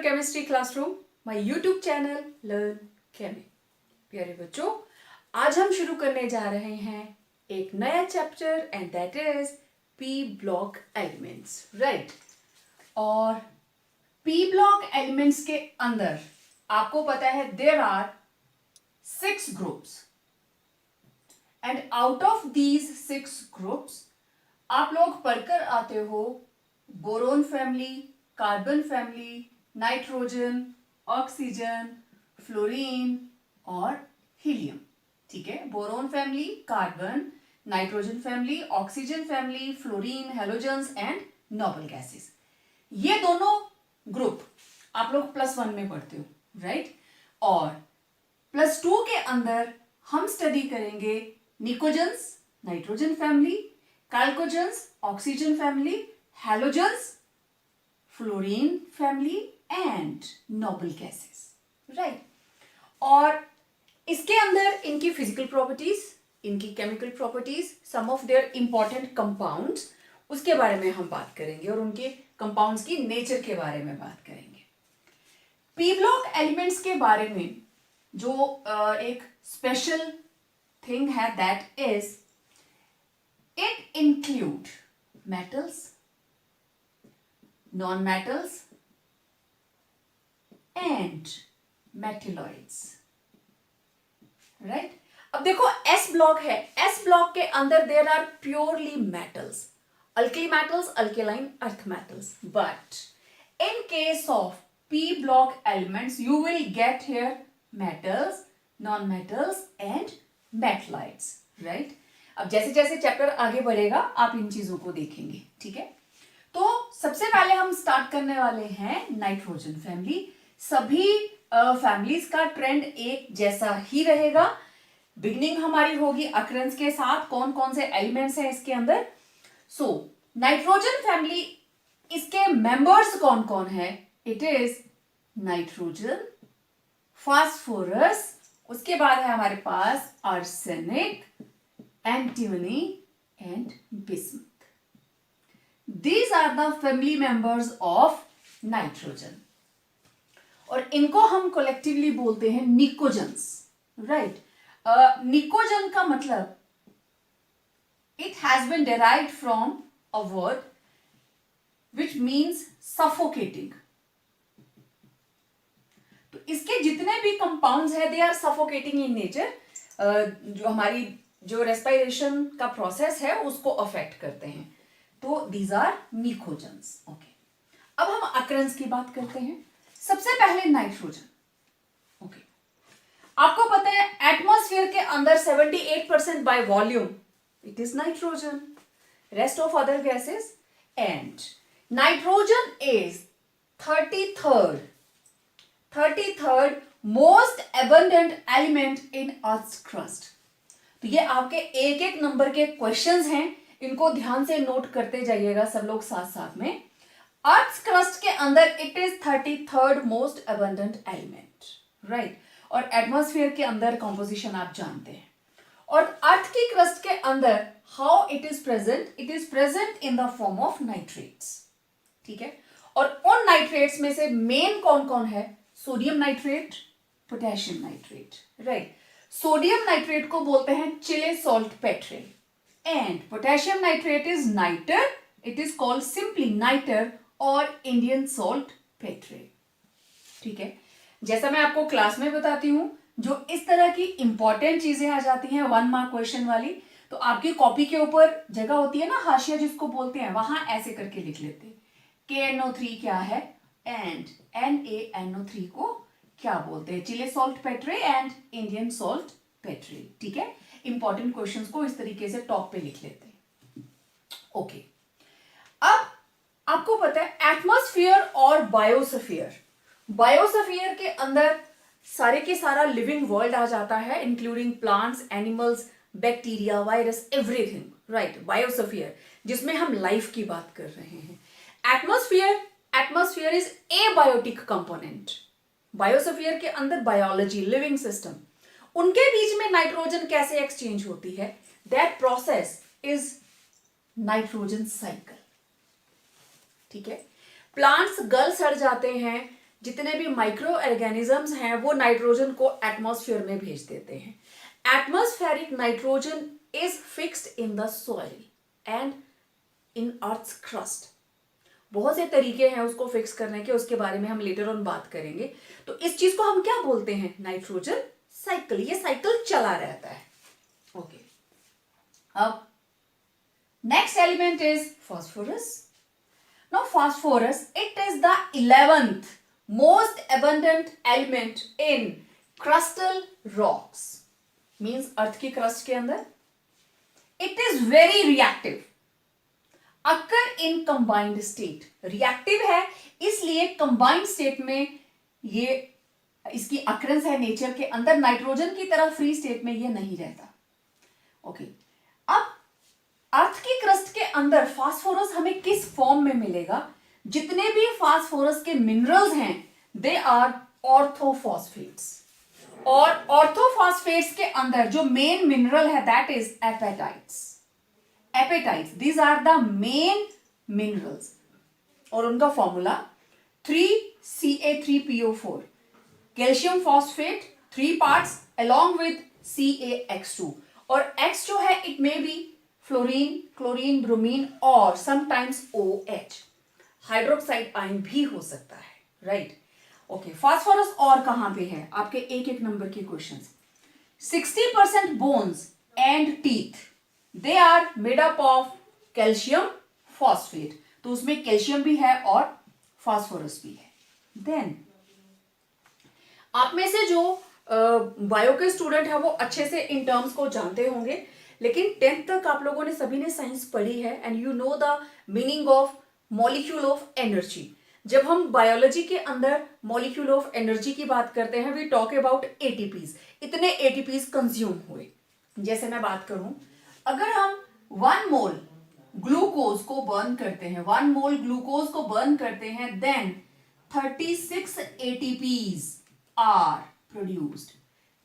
Your chemistry classroom, my YouTube channel learn Chemi. प्यारे बच्चों, आज हम शुरू करने जा रहे हैं एक नया chapter and that is P block elements, right. और पी ब्लॉक एलिमेंट्स के अंदर आपको पता है there are 6 groups and out of these 6 groups आप लोग पढ़कर आते हो boron family, carbon family, nitrogen, oxygen, fluorine और हीलियम। ठीक है, boron family, carbon, nitrogen family, oxygen family, fluorine, halogens and noble gases. ये दोनों ग्रुप आप लोग +1 में पढ़ते हो, राइट। और +2 के अंदर हम स्टडी करेंगे pnictogens, nitrogen family, chalcogens, oxygen family, halogens, fluorine family and noble gases, right. और इसके अंदर इनकी फिजिकल प्रॉपर्टीज, इनकी chemical properties, some of their important compounds, उसके बारे में हम बात करेंगे और उनके कंपाउंड्स की नेचर के बारे में बात करेंगे। पी ब्लॉक एलिमेंट्स के बारे में जो एक स्पेशल थिंग है that is it include metals, non-metals and metalloids, right? अब देखो S ब्लॉक है, S ब्लॉक के अंदर there are purely metals, alkali metals, alkaline earth metals, but in case of P block elements you will get here metals, non metals and metalloids, right. अब जैसे जैसे chapter आगे बढ़ेगा आप इन चीजों को देखेंगे, ठीक है। तो सबसे पहले हम स्टार्ट करने वाले हैं नाइट्रोजन फैमिली। सभी फैमिलीज का ट्रेंड एक जैसा ही रहेगा। बिगनिंग हमारी होगी अकरेंस के साथ, कौन कौन से एलिमेंट्स हैं इसके अंदर। सो नाइट्रोजन फैमिली, इसके मेंबर्स कौन कौन है? इट इज नाइट्रोजन, फास्फोरस, उसके बाद है हमारे पास arsenic, antimony and bismuth. These are the family members of nitrogen और इनको हम collectively बोलते हैं निकोजेंस, right? निकोजन का मतलब it has been derived from a word which means suffocating। तो इसके जितने भी कंपाउंड्स हैं they are suffocating in nature, जो हमारी जो रेस्पिरेशन का प्रोसेस है उसको अफेक्ट करते हैं। तो दीज आर निकोजेंस, ओके। अब हम अकरेंस की बात करते हैं। सबसे पहले नाइट्रोजन, ओके। आपको पता है एटमॉस्फेयर के अंदर 78% by volume it is nitrogen, rest of other gases, and nitrogen is 33rd most abundant element in earth's crust. तो ये आपके एक एक नंबर के क्वेश्चंस हैं, इनको ध्यान से नोट करते जाइएगा सब लोग साथ साथ में। अर्थ क्रस्ट के अंदर it is 33rd most abundant element, right. और एटमॉस्फेयर के अंदर कॉम्पोजिशन आप जानते हैं। और अर्थ की क्रस्ट के अंदर how it is present, it is present in the form of nitrates, ठीक है। और उन नाइट्रेट्स में से मेन कौन कौन है? Sodium nitrate, potassium nitrate, right. Sodium nitrate को बोलते हैं Chile saltpetre and potassium nitrate is niter, it is called simply niter or Indian salt petre, ठीक है। जैसा मैं आपको क्लास में बताती हूं, जो इस तरह की इंपॉर्टेंट चीजें आ जाती हैं 1 मार्क क्वेश्चन वाली, तो आपकी कॉपी के ऊपर जगह होती है ना, हाशिया जिसको बोलते हैं, वहां ऐसे करके लिख लेते हैं KNO3 क्या है एंड NaNO3 को क्या बोलते हैं, Chile saltpetre and Indian saltpetre, ठीक है। इंपॉर्टेंट क्वेश्चंस को इस तरीके से टॉप पे लिख लेते हैं, ओके। अब आपको पता है एटमॉस्फेयर और बायोस्फीयर, बायोस्फीयर के अंदर सारे के सारा लिविंग वर्ल्ड आ जाता है, including plants, animals, bacteria, virus, everything, right. Biosphere जिसमें हम लाइफ की बात कर रहे हैं। Atmosphere is abiotic component. Biosphere के अंदर बायोलॉजी, लिविंग सिस्टम, उनके बीच में नाइट्रोजन कैसे एक्सचेंज होती है, that process is nitrogen cycle, ठीक है। प्लांट्स गल सड़ जाते हैं, जितने भी माइक्रो ऑर्गेनिजम्स हैं वो नाइट्रोजन को एटमॉस्फेयर में भेज देते हैं. Atmospheric nitrogen is fixed in the soil and in earth's crust. बहुत से तरीके हैं उसको फिक्स करने के, उसके बारे में हम लेटर ऑन बात करेंगे. तो इस चीज को हम क्या बोलते हैं? Nitrogen cycle. ये साइकिल चला रहता है. ओके. अब next element is phosphorus. Now phosphorus, it is the 11th most abundant element in crustal rocks. Means earth की क्रस्ट के अंदर. It is very reactive. Occur in combined state. Reactive है इसलिए कंबाइंड स्टेट में ये इसकी occurrence है nature के अंदर. नाइट्रोजन की तरह फ्री स्टेट में ये नहीं रहता. ओके. अब अर्थ की क्रस्ट के अंदर फास्फोरस हमें किस फॉर्म में मिलेगा? जितने भी फास्फोरस के मिनरल्स हैं दे आर ऑर्थोफॉस्फेट्स. और ऑर्थोफॉस्फेट्स के अंदर जो मेन मिनरल है that is apatites. Apatites, these are the main minerals. और उनका formula 3Ca3PO4. Calcium phosphate 3 parts along with CaX2. और X जो है it may be fluorine, chlorine, bromine और समटाइम्स OH. हाइड्रोक्साइड आयन भी हो सकता है. राइट. ओके. फास्फोरस और कहां पे है? आपके एक एक नंबर के questions. 60% bones and teeth they are made up of calcium phosphate. तो उसमें कैल्शियम भी है और फास्फोरस भी है. देन आप में से जो बायो के स्टूडेंट है वो अच्छे से इन टर्म्स को जानते होंगे, लेकिन 10th तक आप लोगों ने सभी ने साइंस पढ़ी है and you know the meaning of molecule of energy. जब हम बायोलॉजी के अंदर मॉलिक्यूल ऑफ एनर्जी की बात करते हैं वी टॉक अबाउट एटीपीज. इतने एटीपीज कंज्यूम हुए. जैसे मैं बात करूं, अगर हम 1 मोल ग्लूकोज को बर्न करते हैं, 1 मोल ग्लूकोज को बर्न करते हैं, then 36 ATPs are produced.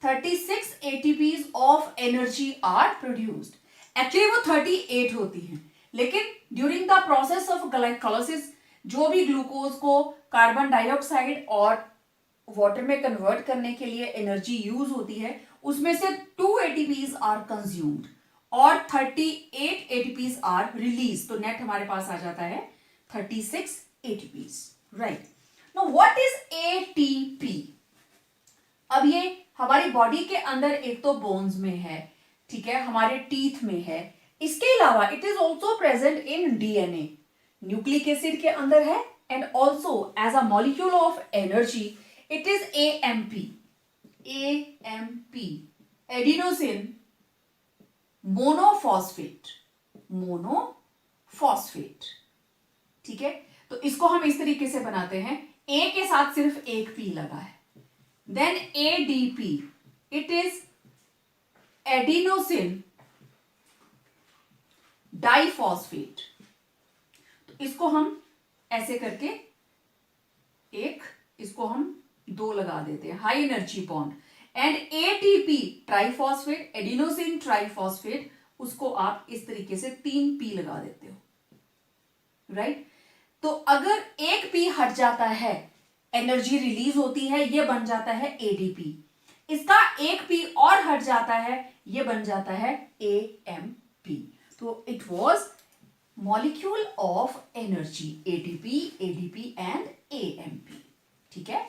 36 ATPs of energy are produced. Actually वो 38 होती हैं, लेकिन during the process of glycolysis जो भी ग्लूकोज को कार्बन डाइऑक्साइड और वाटर में कन्वर्ट करने के लिए एनर्जी यूज होती है, उसमें से 2 ATPs आर कंज्यूम्ड और 38 ATPs आर रिलीज. तो नेट हमारे पास आ जाता है 36 ATPs. Right. Now what is ATP? अब ये हमारी बॉडी के अंदर एक तो बोन्स में है, ठीक है, हमारे टीथ में है. इसके अलावा it is also present in DNA. Nucleic acid के अंदर है and also as a molecule of energy it is AMP. AMP, adenosine monophosphate. Monophosphate. ठीक है. तो इसको हम इस तरीके से बनाते हैं. A के साथ सिर्फ एक P लगा है. Then ADP, it is adenosine diphosphate. तो इसको हम ऐसे करके इसको हम 2 लगा देते हैं, high energy bond. And ATP triphosphate, adenosine triphosphate, उसको आप इस तरीके से 3 P लगा देते हो. राइट. तो अगर एक P हट जाता है एनर्जी रिलीज होती है, ये बन जाता है ADP. इसका एक P और हट जाता है, ये बन जाता है AMP. तो it was molecule of energy ATP, ADP and AMP. ठीक है.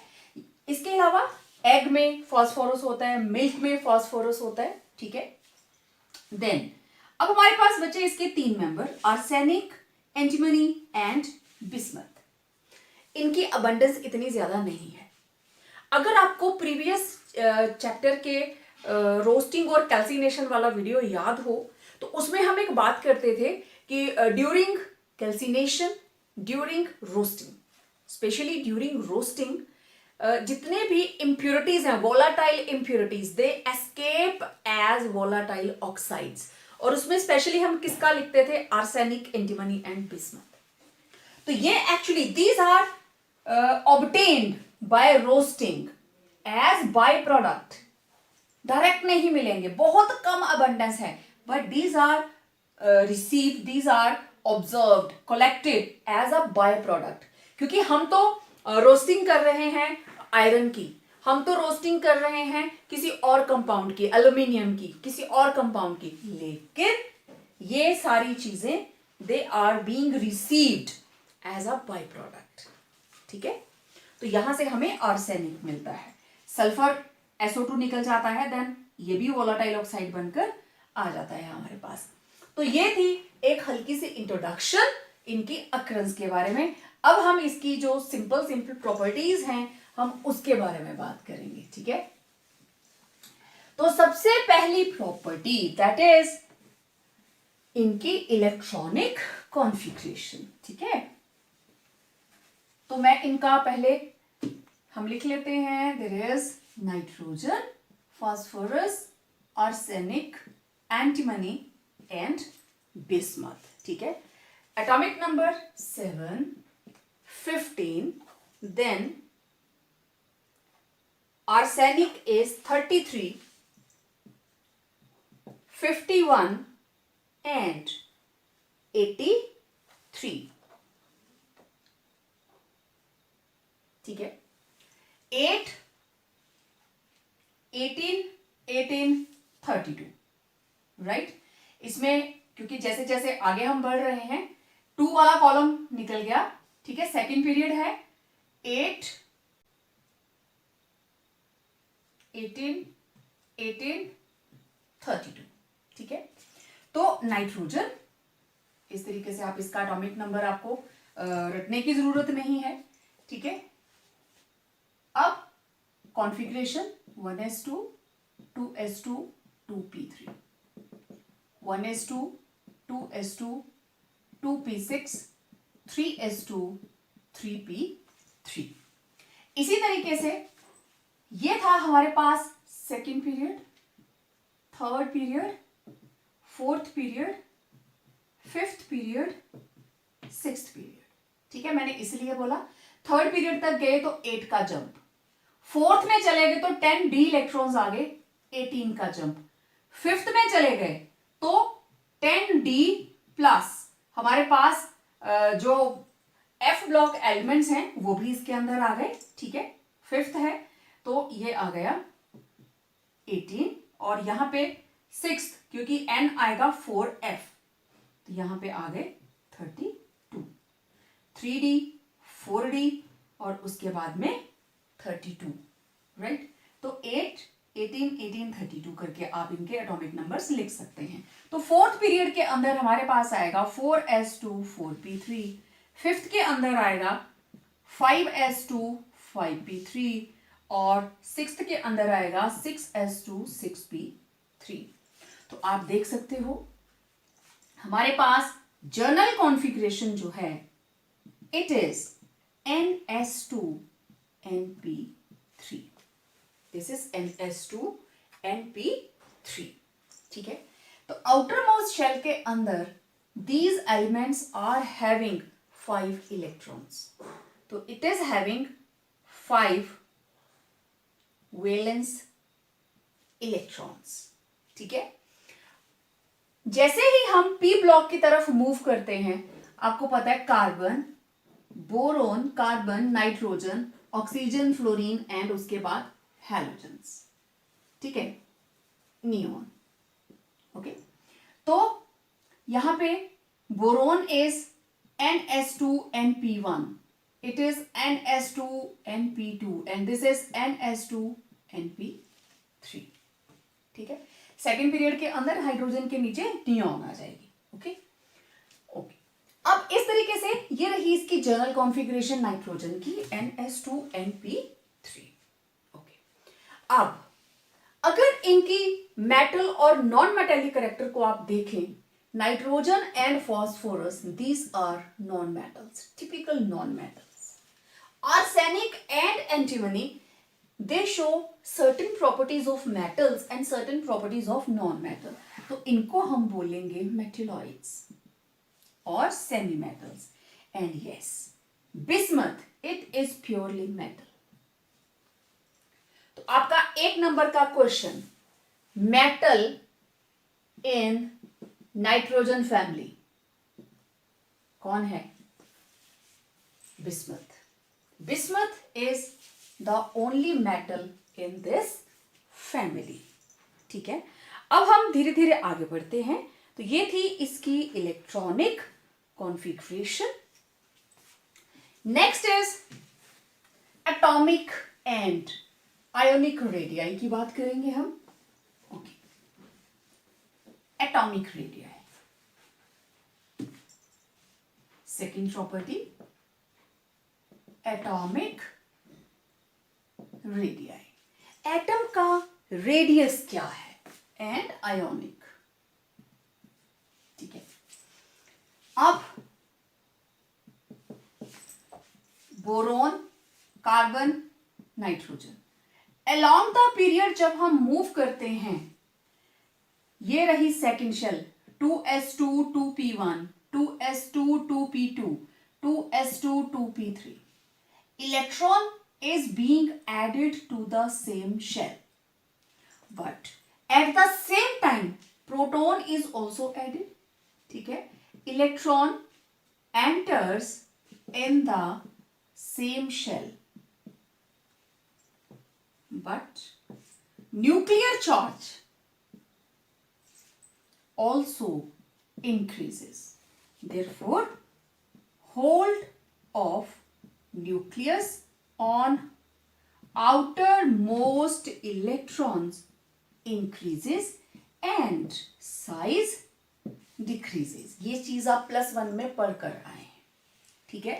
इसके अलावा एग में फास्फोरस होता है, मिल्क में फास्फोरस होता है. ठीक है. देन अब हमारे पास बचे इसके 3 member, arsenic, antimony and bismuth. इनकी अबंडेंस इतनी ज्यादा नहीं है. अगर आपको प्रीवियस चैप्टर के रोस्टिंग और कैल्सिनेशन वाला वीडियो याद हो तो उसमें हम एक बात करते थे कि during calcination, during roasting, specially during roasting जितने भी इम्प्योरिटीज हैं, volatile impurities, they escape as volatile oxides. और उसमें स्पेशली हम किसका लिखते थे? Arsenic, antimony and bismuth. तो ये actually these are obtained by roasting as by product. Direct नहीं मिलेंगे, बहुत कम abundance है, but these are received, these are observed, collected as a by product. क्योंकि हम तो रोस्टिंग कर रहे हैं आयरन की, हम तो रोस्टिंग कर रहे हैं किसी और कंपाउंड की, एल्यूमिनियम की, किसी और कंपाउंड की, लेकिन ये सारी चीजें they are being received as a by product. ठीक है, तो यहां से हमें आर्सेनिक मिलता है, सल्फर SO2 निकल जाता है, देन ये भी वोलाटाइल ऑक्साइड बनकर आ जाता है हमारे पास। तो ये थी एक हल्की सी इंट्रोडक्शन इनकी अक्रंस के बारे में। अब हम इसकी जो सिंपल प्रॉपर्टीज हैं हम उसके बारे में बात करेंगे। ठीक है, तो सबसे पहली प्रॉपर्टी दैट इज इनकी इलेक्ट्रॉनिक कॉन्फ़िगरेशन। ठीक है, तो मैं इनका पहले हम लिख लेते हैं। There is nitrogen, phosphorus, arsenic, antimony and bismuth. ठीक है, atomic number 7, 15, then arsenic is 33, 51 and 83। ठीक है, 8, 18, 18, 32, राइट। इसमें क्योंकि जैसे जैसे आगे हम बढ़ रहे हैं 2 वाला कॉलम निकल गया। ठीक है, सेकेंड पीरियड है 8, 18, 18, 32। ठीक है, तो नाइट्रोजन इस तरीके से, आप इसका एटॉमिक नंबर आपको रटने की जरूरत नहीं है। ठीक है, अब configuration 1s2, 2s2, 2p3, 1s2, 2s2, 2p6, 3s2, 3p3। इसी तरीके से ये था हमारे पास second period, third period, fourth period, fifth period, sixth period. ठीक है, मैंने इसलिए बोला थर्ड पीरियड तक गए तो 8 का जंप, फोर्थ में चले गए तो 10 डी इलेक्ट्रॉन्स आ गए, 18 का जंप, फिफ्थ में चले गए तो 10 डी प्लस हमारे पास जो F ब्लॉक एलिमेंट्स हैं वो भी इसके अंदर आ गए। ठीक है, फिफ्थ है तो ये आ गया 18, और यहां पे सिक्स्थ क्योंकि N आएगा 4F तो यहां पे आ गए 32, 3D, 4D और उसके बाद में 32, राइट। तो 8, 18, 18, 32 करके आप इनके एटॉमिक नंबर्स लिख सकते हैं। तो फोर्थ पीरियड के अंदर हमारे पास आएगा 4s2, 4p3, फिफ्थ के अंदर आएगा 5s2, 5p3 और सिक्स्थ के अंदर आएगा 6s2, 6p3। तो आप देख सकते हो हमारे पास जर्नल कॉन्फ़िगरेशन जो है it is NS2, NP3। This is NS2, NP3। ठीक है, तो आउटर मोस्ट शेल के अंदर these elements are having 5 electrons, तो it is having 5 valence electrons. ठीक है, जैसे ही हम p ब्लॉक की तरफ मूव करते हैं आपको पता है carbon, boron, carbon, nitrogen, oxygen, fluorine and उसके बाद हैलोजेंस। ठीक है, नियोन। ओके, तो यहां पे boron is NS2, NP1, it is NS2, NP2 and this is NS2, NP3। ठीक है, सेकेंड पीरियड के अंदर हाइड्रोजन के नीचे नियोन आ जाएगी। ओके ओके, अब इस तरीके से ये रही इसकी जर्नल कॉन्फ़िगरेशन नाइट्रोजन की NS2, NP3। ओके, अब अगर इनकी मेटल और नॉन मेटेलिक कैरेक्टर को आप देखें, nitrogen and phosphorus these are non metals, typical non metals. Arsenic and antimony they show certain properties of metals and certain properties of non-metal, तो इनको हम बोलेंगे मेटेलॉइड्स और semi metals. And yes, bismuth it is purely metal. तो आपका 1 number का question, metal in nitrogen family कौन है? Bismuth. Bismuth is the only metal in this family. ठीक है, अब हम धीरे धीरे आगे बढ़ते हैं। तो ये थी इसकी electronic configuration. Next is atomic and ionic radii की बात करेंगे हम। Okay, atomic radii, second property atomic radii. Atom का रेडियस क्या है एंड आयोनिक। ठीक है, अब boron, carbon, nitrogen, along the period जब हम मूव करते हैं, ये रही second shell 2s2 2p1 2s2 2p2 2s2 2p3, electron is being added to the same shell, but at the same time proton is also added. ठीक है, electron enters in the same shell, but nuclear charge also increases. Therefore, hold of nucleus on outermost electrons increases and size decreases. ये चीज आप +1 में पढ़ कर आए हैं। ठीक है,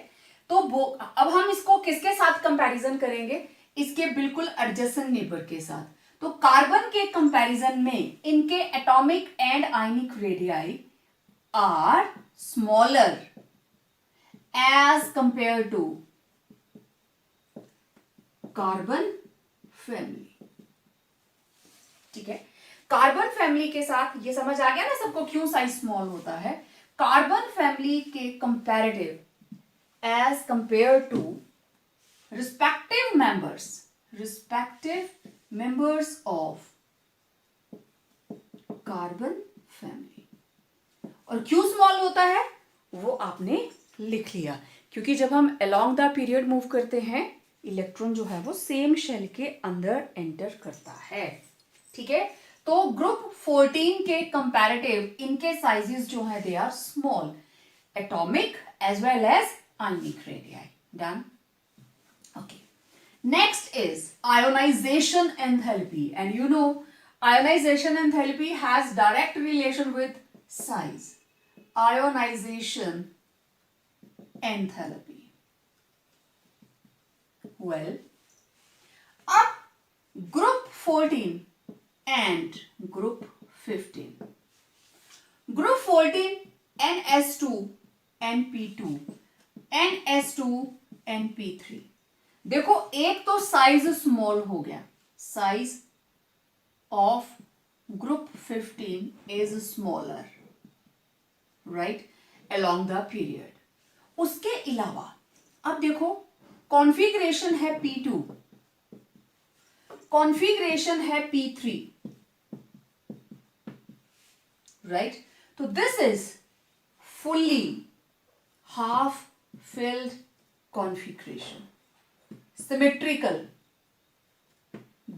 तो अब हम इसको किसके साथ कंपैरिजन करेंगे? इसके बिल्कुल एडजेसेंट नेबर के साथ। तो कार्बन के कंपैरिजन में इनके atomic and ionic radii are smaller as compare to carbon family. ठीक है, कार्बन फैमिली के साथ ये समझ आ गया ना सबको क्यों साइज स्मॉल होता है। कार्बन फैमिली के comparative as compare to respective members of carbon family. और क्यों स्मॉल होता है वो आपने लिख लिया, क्योंकि जब हम अलोंग द पीरियड मूव करते हैं इलेक्ट्रॉन जो है वो सेम शेल के अंदर एंटर करता है। ठीक है, तो ग्रुप 14 के कंपैरेटिव इनके साइजेस जो है they are small, atomic as well as ionic radii. Done. Okay, next is ionization enthalpy, and you know ionization enthalpy has direct relation with size. Ionization enthalpy, well, अब group 14 and group 15, group 14 NS2 NP2 NS2 NP3। देखो एक तो size small हो गया, size of group 15 is smaller right along the period. उसके अलावा अब देखो कॉन्फ़िगरेशन है P2, कॉन्फ़िगरेशन है P3 राइट। तो this is fully half filled configuration, symmetrical,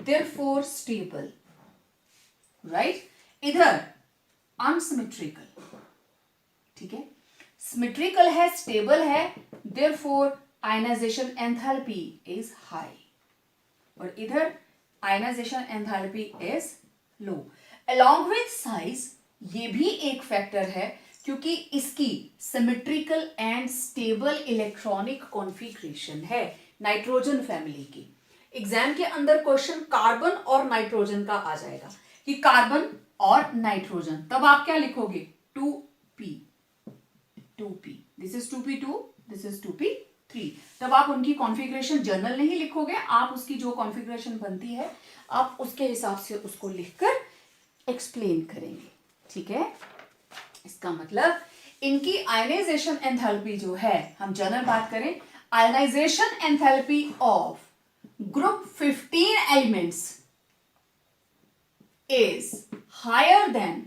therefore stable, right? इधर unsymmetrical, ठीक है, symmetrical है, stable है, therefore ionization enthalpy is high, और इधर ionization enthalpy is low. Along with size, ये भी एक फैक्टर है क्योंकि इसकी symmetrical and stable electronic configuration है नाइट्रोजन फैमिली की। एग्जाम के अंदर क्वेश्चन कार्बन और नाइट्रोजन का आ जाएगा कि कार्बन और नाइट्रोजन, तब आप क्या लिखोगे 2p, this is 2p2, this is 2p3। तब आप उनकी कॉन्फ़िगरेशन जनरल नहीं लिखोगे, आप उसकी जो कॉन्फ़िगरेशन बनती है आप उसके हिसाब से उसको लिखकर एक्सप्लेन करेंगे। ठीक है, इसका मतलब इनकी आयनाइजेशन एंथैल्पी जो है, हम जनरल बात करें, ionization enthalpy of group 15 elements is higher than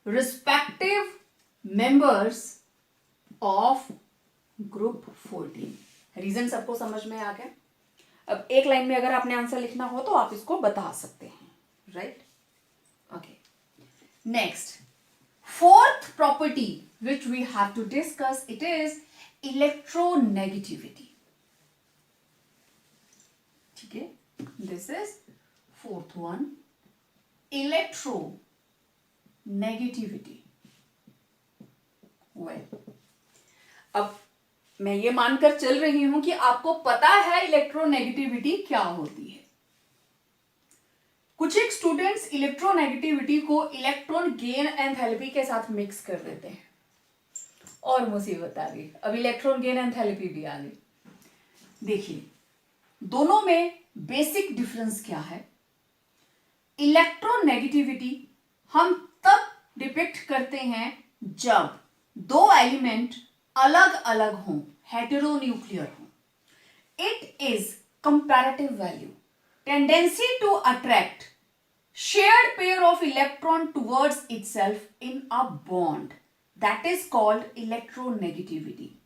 respective members of group 14। Reason सबको समझ में आ गया। अब एक लाइन में अगर आपने आंसर लिखना हो तो आप इसको बता सकते हैं, right. Okay, next, fourth property which we have to discuss, it is electronegativity. ठीक है, this is fourth one, electronegativity. well, अब मैं ये मानकर चल रही हूं कि आपको पता है इलेक्ट्रोनेगेटिविटी क्या होती है। कुछ एक स्टूडेंट्स इलेक्ट्रोनेगेटिविटी को इलेक्ट्रॉन गेन एंथैल्पी के साथ मिक्स कर देते हैं और मुसीबत आ गई, अब इलेक्ट्रॉन गेन एंथैल्पी भी आ गई। देखिए, दोनों में बेसिक डिफरेंस क्या है। इलेक्ट्रोनेगेटिविटी हम तब डिपिक्ट करते हैं जब दो एलिमेंट अलग अलग हों, हेटेरोन्यूक्लियर हों। It is comparative value, tendency to attract shared pair of electron towards itself in a bond, that is called electronegativity.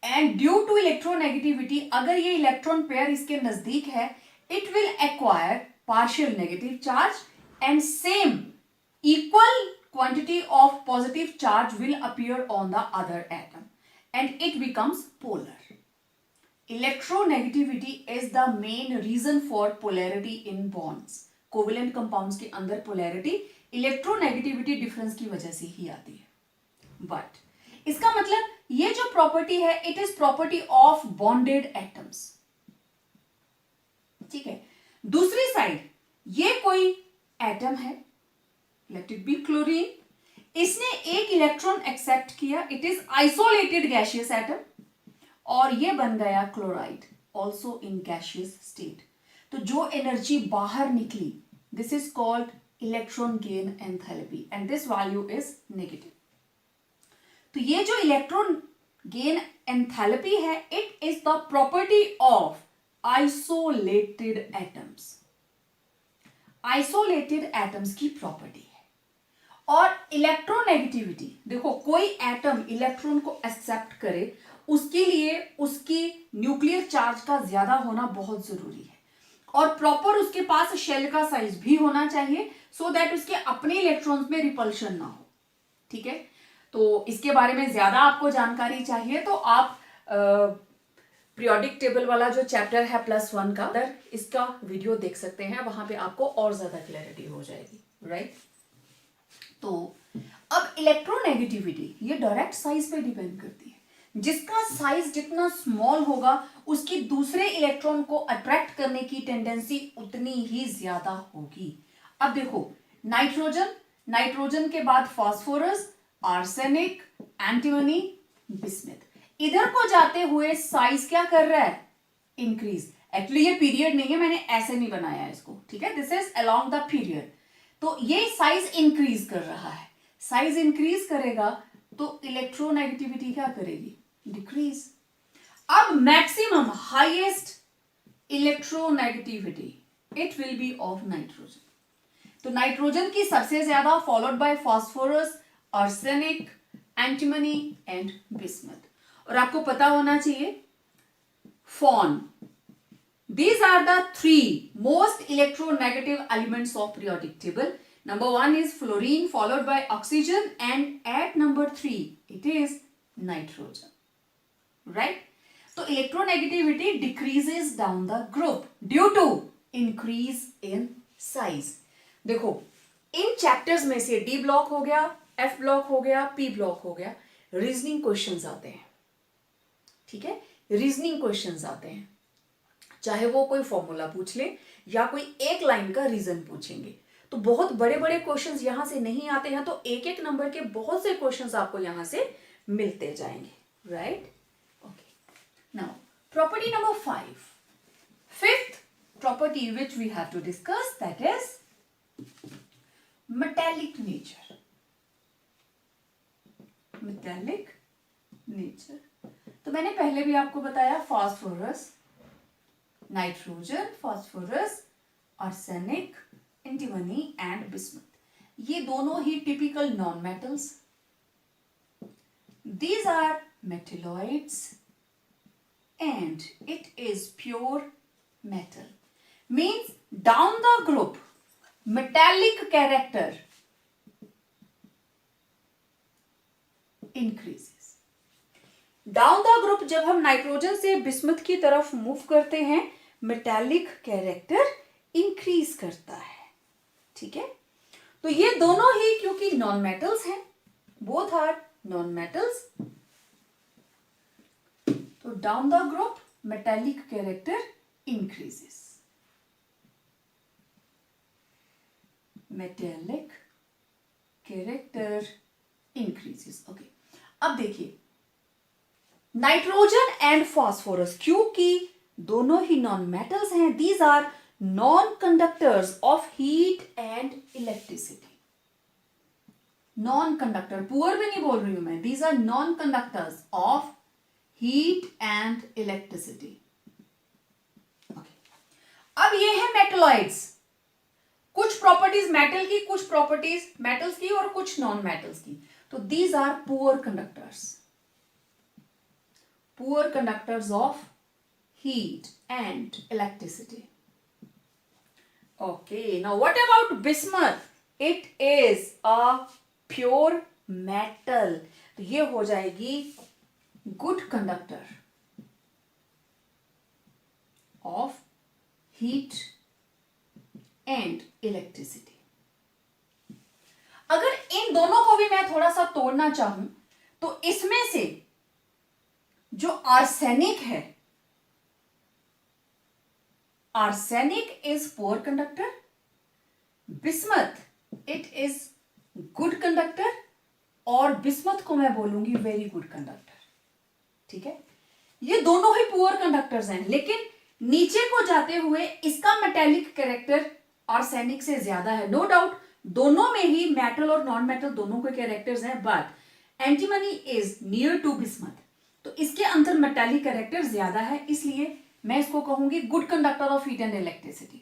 And due to electronegativity, अगर ये इलेक्ट्रॉन पेयर इसके नजदीक है, it will acquire partial negative charge and same equal quantity of positive charge will appear on the other atom and it becomes polar. Electronegativity is the main reason for polarity in bonds. Covalent compounds के अंदर polarity electronegativity difference की वजह से ही आती है। But इसका मतलब ये जो प्रॉपर्टी है, it is property of bonded atoms. ठीक है, दूसरी साइड ये कोई एटम है, लेट इट बी क्लोरीन, इसने एक इलेक्ट्रॉन एक्सेप्ट किया, it is isolated gaseous atom और ये बन गया chloride, also in gaseous state. तो जो एनर्जी बाहर निकली, this is called electron gain enthalpy and this value is negative. तो ये जो इलेक्ट्रॉन गेन एंथैल्पी है, it is the property of isolated atoms. Isolated atoms की प्रॉपर्टी है। और इलेक्ट्रोनेगेटिविटी, देखो कोई एटम इलेक्ट्रॉन को एक्सेप्ट करे, उसके लिए उसकी न्यूक्लियर चार्ज का ज्यादा होना बहुत जरूरी है और प्रॉपर उसके पास शेल का साइज भी होना चाहिए सो दैट उसके अपने इलेक्ट्रॉन्स में रिपल्शन ना हो। ठीक है, तो इसके बारे में ज्यादा आपको जानकारी चाहिए तो आप पीरियोडिक टेबल वाला जो चैप्टर है +1 का, इसका वीडियो देख सकते हैं, वहां पे आपको और ज्यादा क्लैरिटी हो जाएगी, राइट। तो अब इलेक्ट्रोनेगेटिविटी ये डायरेक्ट साइज पे डिपेंड करती है। जिसका साइज जितना स्मॉल होगा, उसकी दूसरे इलेक्ट्रॉन को अट्रैक्ट करने की टेंडेंसी उतनी ही ज्यादा होगी। अब देखो, नाइट्रोजन के बाद फास्फोरस, आर्सेनिक, एंटीमनी, बिस्मथ, इधर को जाते हुए साइज क्या कर रहा है, इंक्रीज। एक्चुअली ये पीरियड नहीं है, मैंने ऐसे नहीं बनाया इसको, ठीक है, this is along the period. तो ये साइज इंक्रीज कर रहा है, साइज इंक्रीज करेगा तो इलेक्ट्रोनेगेटिविटी क्या करेगी, डिक्रीज। अब maximum highest electronegativity it will be of nitrogen. तो नाइट्रोजन की सबसे ज्यादा, followed by phosphorus, arsenic, antimony and bismuth. और आपको पता होना चाहिए fawn, these are the three most electronegative elements of periodic table. Number 1 is fluorine followed by oxygen and at number 3 it is nitrogen, right? So electronegativity decreases down the group due to increase in size. देखो, इन chapters में से D block हो गया, F block हो गया, P block हो गया, reasoning questions आते हैं। ठीक है, रीजनिंग क्वेश्चंस आते हैं, चाहे वो कोई फॉर्मूला पूछ ले या कोई एक लाइन का रीजन पूछेंगे। तो बहुत बड़े बड़े क्वेश्चंस यहां से नहीं आते हैं, तो एक एक नंबर के बहुत से क्वेश्चंस आपको यहां से मिलते जाएंगे, right. Okay, now property number 5, fifth property which we have to discuss, that is metallic nature. Metallic nature, तो मैंने पहले भी आपको बताया, phosphorus, nitrogen, phosphorus, arsenic, antimony and bismuth, ये दोनों ही typical non metals. These are metalloids and it is pure metal. Means down the group metallic character increases. Down the group जब हम नाइट्रोजन से बिस्मथ की तरफ मूव करते हैं मेटालिक कैरेक्टर इंक्रीज करता है. ठीक है, तो ये दोनों ही क्योंकि नॉन मेटल्स हैं, बोथ आर नॉन मेटल्स, तो down the group metallic character increases. Metallic character increases. Okay, अब देखिए नाइट्रोजन एंड फास्फोरस क्योंकि दोनों ही नॉन मेटल्स हैं, these are non conductors of heat and electricity. Non conductor, poor भी नहीं बोल रही हूं मैं, these are non conductors of heat and electricity. अब ये है मेटलॉइड्स. कुछ प्रॉपर्टीज मेटल की, कुछ प्रॉपर्टीज मेटल्स की और कुछ नॉन मेटल्स की. तो these are poor conductors, poor conductors of heat and electricity. Okay, now what about bismuth? It is a pure metal. तो ये हो जाएगी good conductor of heat and electricity. अगर इन दोनों को भी मैं थोड़ा सा तोड़ना चाहूं तो इसमें से जो आर्सेनिक है, arsenic is poor conductor, bismuth it is good conductor, और बिस्मथ को मैं बोलूंगी वेरी गुड कंडक्टर. ठीक है, ये दोनों ही पुअर कंडक्टर्स हैं, लेकिन नीचे को जाते हुए इसका मेटेलिक कैरेक्टर आर्सेनिक से ज्यादा है. नो डाउट दोनों में ही मेटल और नॉन मेटल दोनों के कैरेक्टर्स हैं, but antimony is near to bismuth, तो इसके अंदर मेटेलिक कैरेक्टर ज्यादा है, इसलिए मैं इसको कहूंगी good conductor of heat and electricity.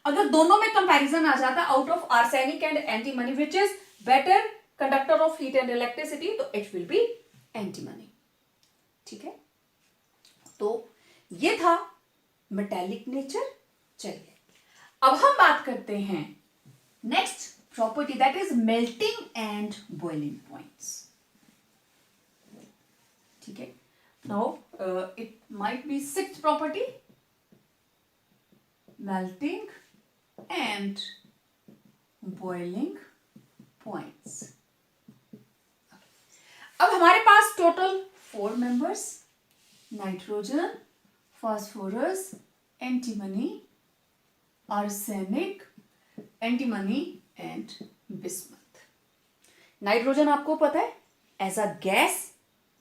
अगर दोनों में कंपैरिजन आ जाता out of arsenic and antimony which is better conductor of heat and electricity, तो इट विल बी एंटीमनी. ठीक है, तो ये था मेटेलिक नेचर. चलिए अब हम बात करते हैं next property, that is melting and boiling points. ठीक है, now it might be sixth property, melting and boiling points. अब हमारे पास total 4 members, nitrogen, phosphorus, antimony, arsenic, antimony and bismuth. Nitrogen आपको पता है एज अ गैस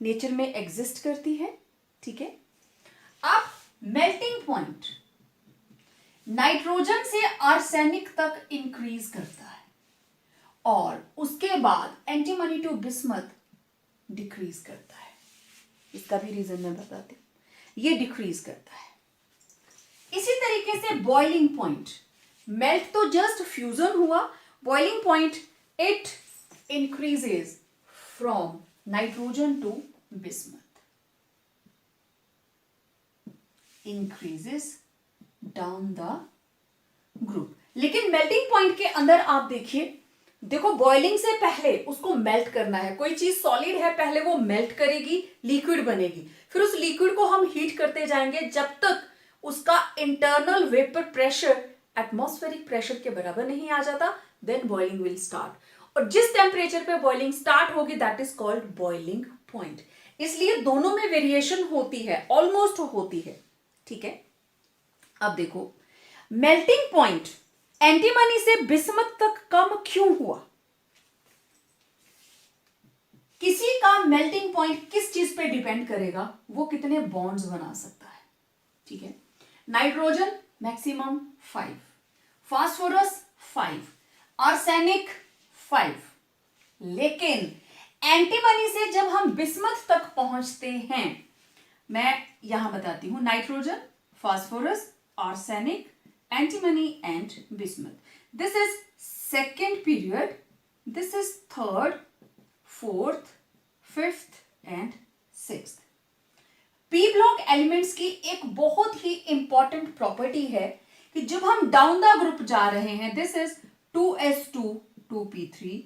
नेचर में exist करती है. ठीक है, अब मेल्टिंग पॉइंट नाइट्रोजन से आर्सेनिक तक इंक्रीज करता है और उसके बाद एंटीमनी टू बिस्मथ डिक्रीज करता है. इसका भी रीजन मैं बताती हूं, ये डिक्रीज करता है. इसी तरीके से बॉइलिंग पॉइंट, मेल्ट तो जस्ट फ्यूजन हुआ, boiling point it increases from nitrogen to bismuth, increases down the group. लेकिन मेल्टिंग पॉइंट के अंदर आप देखिए, देखो बॉइलिंग से पहले उसको मेल्ट करना है. कोई चीज सॉलिड है, पहले वो मेल्ट करेगी, लिक्विड बनेगी, फिर उस लिक्विड को हम हीट करते जाएंगे जब तक उसका internal vapour pressure atmospheric pressure के बराबर नहीं आ जाता, देन बॉइलिंग विल स्टार्ट. और जिस टेम्परेचर पे बॉइलिंग स्टार्ट होगी that is called boiling point. इसलिए दोनों में वेरिएशन होती है, ऑलमोस्ट होती है. ठीक है, अब देखो मेल्टिंग पॉइंट एंटीमनी से बिस्मथ तक कम क्यों हुआ? किसी का मेल्टिंग पॉइंट किस चीज पे डिपेंड करेगा? वो कितने बॉन्ड्स बना सकता है. ठीक है, नाइट्रोजन मैक्सिमम 5, फास्फोरस 5, आर्सेनिक 5. लेकिन एंटीमनी से जब हम बिस्मथ तक पहुंचते हैं, मैं यहां बताती हूं, nitrogen, phosphorus, arsenic, antimony and bismuth. This is second period, this is third, fourth, fifth and sixth. P block elements की एक बहुत ही इंपॉर्टेंट प्रॉपर्टी है कि जब हम डाउन द ग्रुप जा रहे हैं, this is 2s2 2p3,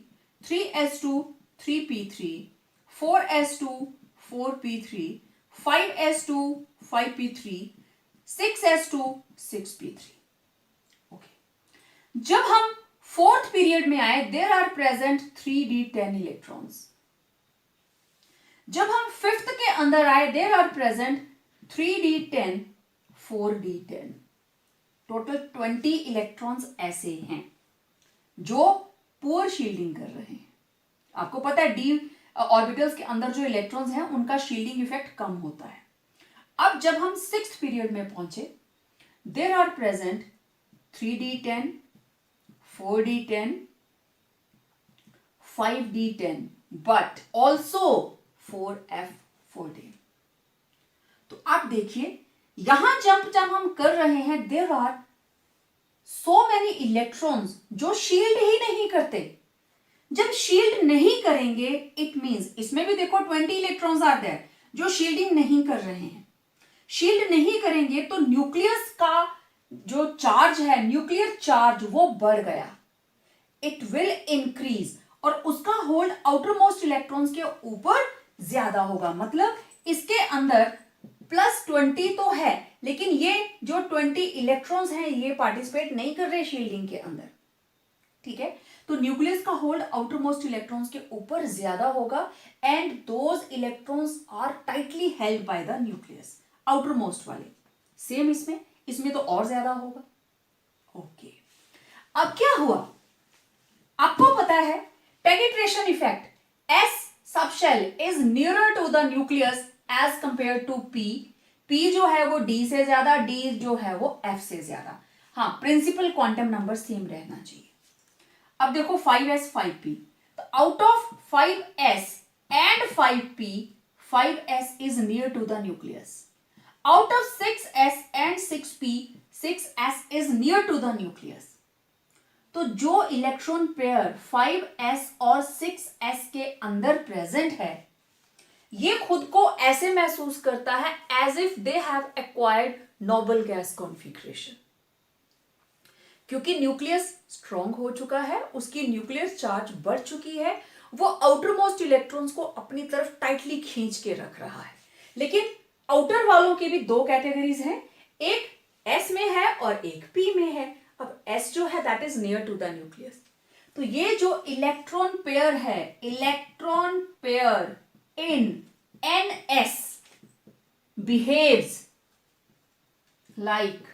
3s2 3p3, 4s2 4p3, 5s2 5p3, 6s2 6p3. Okay, जब हम फोर्थ पीरियड में आए, there are present 3d10 electrons. जब हम फिफ्थ के अंदर आए, there are present 3d10 4d10. Total 20 electrons ऐसे हैं जो पुअर शील्डिंग कर रहे हैं. आपको पता है डी ऑर्बिटल्स के अंदर जो इलेक्ट्रॉन्स हैं उनका शील्डिंग इफेक्ट कम होता है. अब जब हम सिक्स्थ पीरियड में पहुंचे, there are present 3d10 4d10 5d10 but also 4f14. तो आप देखिए यहां जब हम कर रहे हैं, there are so many electrons जो शील्ड ही नहीं करते. जब शील्ड नहीं करेंगे, इट मींस इसमें भी देखो 20 इलेक्ट्रॉन्स आते हैं जो शील्डिंग नहीं कर रहे हैं. शील्ड नहीं करेंगे तो न्यूक्लियस का जो चार्ज है, न्यूक्लियर चार्ज, वो बढ़ गया. इट विल इंक्रीज और उसका होल्ड आउटर मोस्ट इलेक्ट्रॉन्स के ऊपर ज्यादा होगा. मतलब इसके अंदर +20 तो है, लेकिन ये जो 20 इलेक्ट्रॉन्स हैं ये पार्टिसिपेट नहीं कर रहे शील्डिंग के अंदर. ठीक है, तो न्यूक्लियस का होल्ड आउटर मोस्ट इलेक्ट्रॉन्स के ऊपर ज्यादा होगा and those electrons are tightly held by the nucleus, outer most वाले. सेम इसमें तो और ज्यादा होगा. ओके, अब क्या हुआ, आपको पता है penetration effect, S subshell is nearer to the nucleus as compare to P. P जो है वो D से ज्यादा, D जो है वो F से ज्यादा. हाँ, प्रिंसिपल क्वांटम नंबर सेम रहना चाहिए. अब देखो 5s 5p, तो out of 5s and 5p, 5s is near to the nucleus. Out of 6s and 6p, 6s is near to the nucleus. तो जो इलेक्ट्रॉन पेयर 5s और 6s के अंदर प्रेजेंट है, ये खुद को ऐसे महसूस करता है as if they have acquired noble gas configuration. क्योंकि न्यूक्लियस स्ट्रॉन्ग हो चुका है, उसकी न्यूक्लियर चार्ज बढ़ चुकी है, वो आउटर मोस्ट इलेक्ट्रॉन्स को अपनी तरफ टाइटली खींच के रख रहा है. लेकिन आउटर वालों की भी दो कैटेगरीज हैं, एक S में है और एक P में है. अब S जो है that is near to the nucleus. तो ये जो इलेक्ट्रॉन पेयर है, electron pair in NS behaves like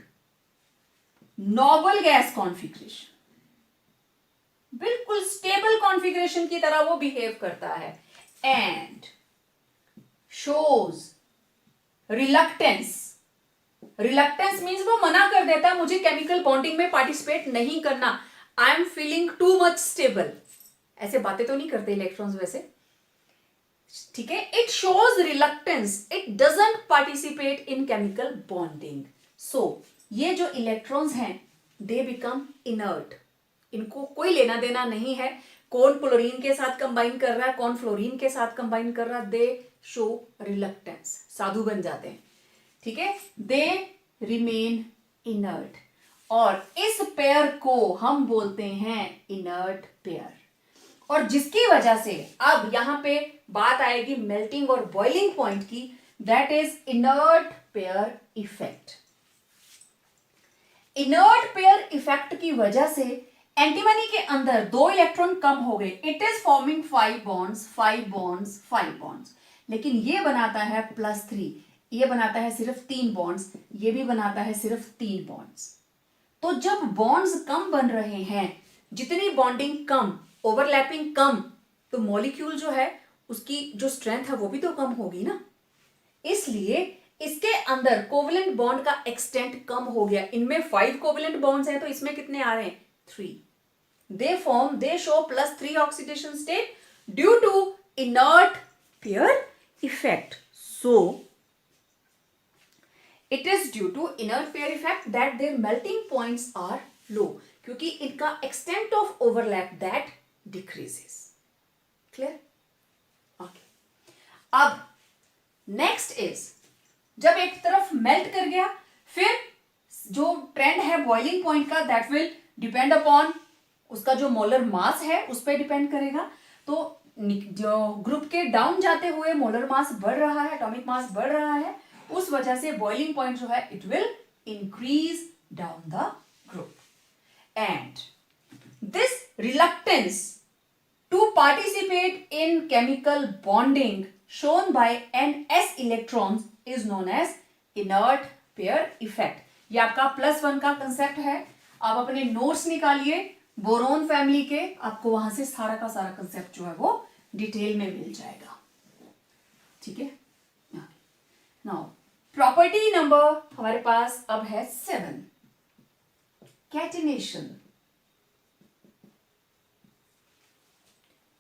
noble gas configuration. बिल्कुल स्टेबल कॉन्फिगरेशन की तरह वो बिहेव करता है and shows reluctance. Reluctance means वो मना कर देता है, मुझे केमिकल बॉन्डिंग में पार्टिसिपेट नहीं करना, I am feeling too much stable. ऐसे बातें तो नहीं करते इलेक्ट्रॉन्स वैसे. ठीक है, it shows reluctance, it doesn't participate in chemical bonding. So ये जो इलेक्ट्रॉन्स हैं दे बिकम इनर्ट. इनको कोई लेना देना नहीं है कौन क्लोरीन के साथ कंबाइन कर रहा है, कौन फ्लोरीन के साथ कंबाइन कर रहा है. दे शो रिलक्टेंस, साधु बन जाते हैं. ठीक है, दे रिमेन इनर्ट और इस पेयर को हम बोलते हैं इनर्ट पेयर. और जिसकी वजह से अब यहां पे बात आएगी मेल्टिंग और बॉइलिंग पॉइंट की, that is inert pair effect. Inert pair effect की वजह से एंटीमनी के अंदर 2 इलेक्ट्रॉन कम हो गए. It is forming 5 bonds 5 bonds 5 bonds. लेकिन ये बनाता है +3, ये बनाता है सिर्फ 3 बॉन्ड्स, ये भी बनाता है सिर्फ 3 बॉन्ड्स. तो जब बॉन्ड्स कम बन रहे हैं, जितनी बॉन्डिंग कम, ओवरलैपिंग कम, तो मॉलिक्यूल जो है उसकी जो स्ट्रेंथ है वो भी तो कम होगी ना. इसलिए इसके अंदर कोवलेंट बॉन्ड का एक्सटेंट कम हो गया. इनमें 5 कोवलेंट बॉन्ड्स हैं, तो इसमें कितने आ रहे हैं 3. They show +3 oxidation state due to inert pair effect. So it is due to inert pair effect that their melting points are low, क्योंकि इनका extent of overlap that decreases. Clear? Okay, अब next is जब एक तरफ melt कर गया, फिर जो ट्रेंड है बॉइलिंग पॉइंट का, दैट विल डिपेंड अपॉन उसका जो मोलर मास है उस पर डिपेंड करेगा। तो जो ग्रुप के डाउन जाते हुए मोलर मास बढ़ रहा है, एटॉमिक मास बढ़ रहा है, उस वजह से बॉइलिंग पॉइंट जो है it will increase down the group. And this reluctance to participate in chemical bonding shown by ns electrons is known as inert pair effect। ये आपका +1 का कंसेप्ट है। आप अपने नोट्स निकालिए बोरोन फैमिली के, आपको वहां से सारा का सारा कंसेप्ट जो है वो डिटेल में मिल जाएगा। ठीक है, नाउ प्रॉपर्टी नंबर हमारे पास अब है 7, catenation.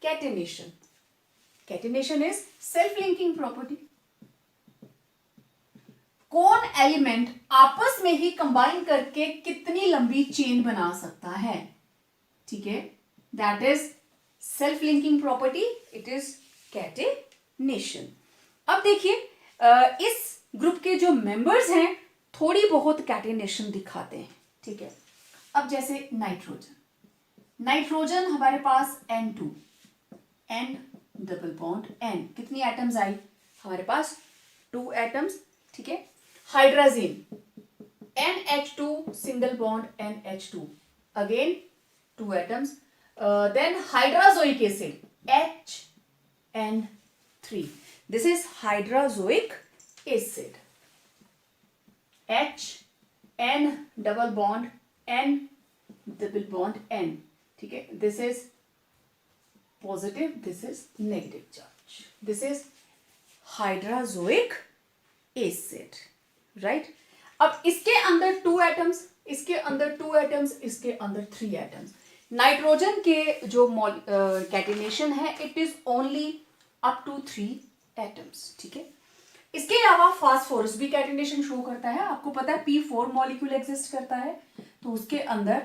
Catenation. Catenation is self-linking property. कौन एलिमेंट आपस में ही कंबाइन करके कितनी लंबी चेन बना सकता है? ठीक है, that is self linking property, it is catenation. अब देखिए इस ग्रुप के जो मेंबर्स हैं थोड़ी बहुत कैटेनेशन दिखाते हैं। ठीक है, अब जैसे नाइट्रोजन हमारे पास N2, N double bond N, कितनी एटम्स आई हमारे पास? 2 एटम्स। ठीक है, hydrogen NH2 single bond NH2, again 2 atoms. Then hydrazoic acid HN3, this is hydrazoic acid, HN double bond N double bond N। ठीक है, this is positive, this is negative charge, this is hydrozoic acid, right? अब इसके अंदर 2 atoms, इसके अंदर 2 atoms, इसके अंदर 3 atoms. Nitrogen के जो कैटिनेशन है it is only up to 3 atoms. ठीक है, इसके अलावा फास्फोरस भी कैटिनेशन शो करता है। आपको पता है P4 मॉलिक्यूल एग्जिस्ट करता है, तो उसके अंदर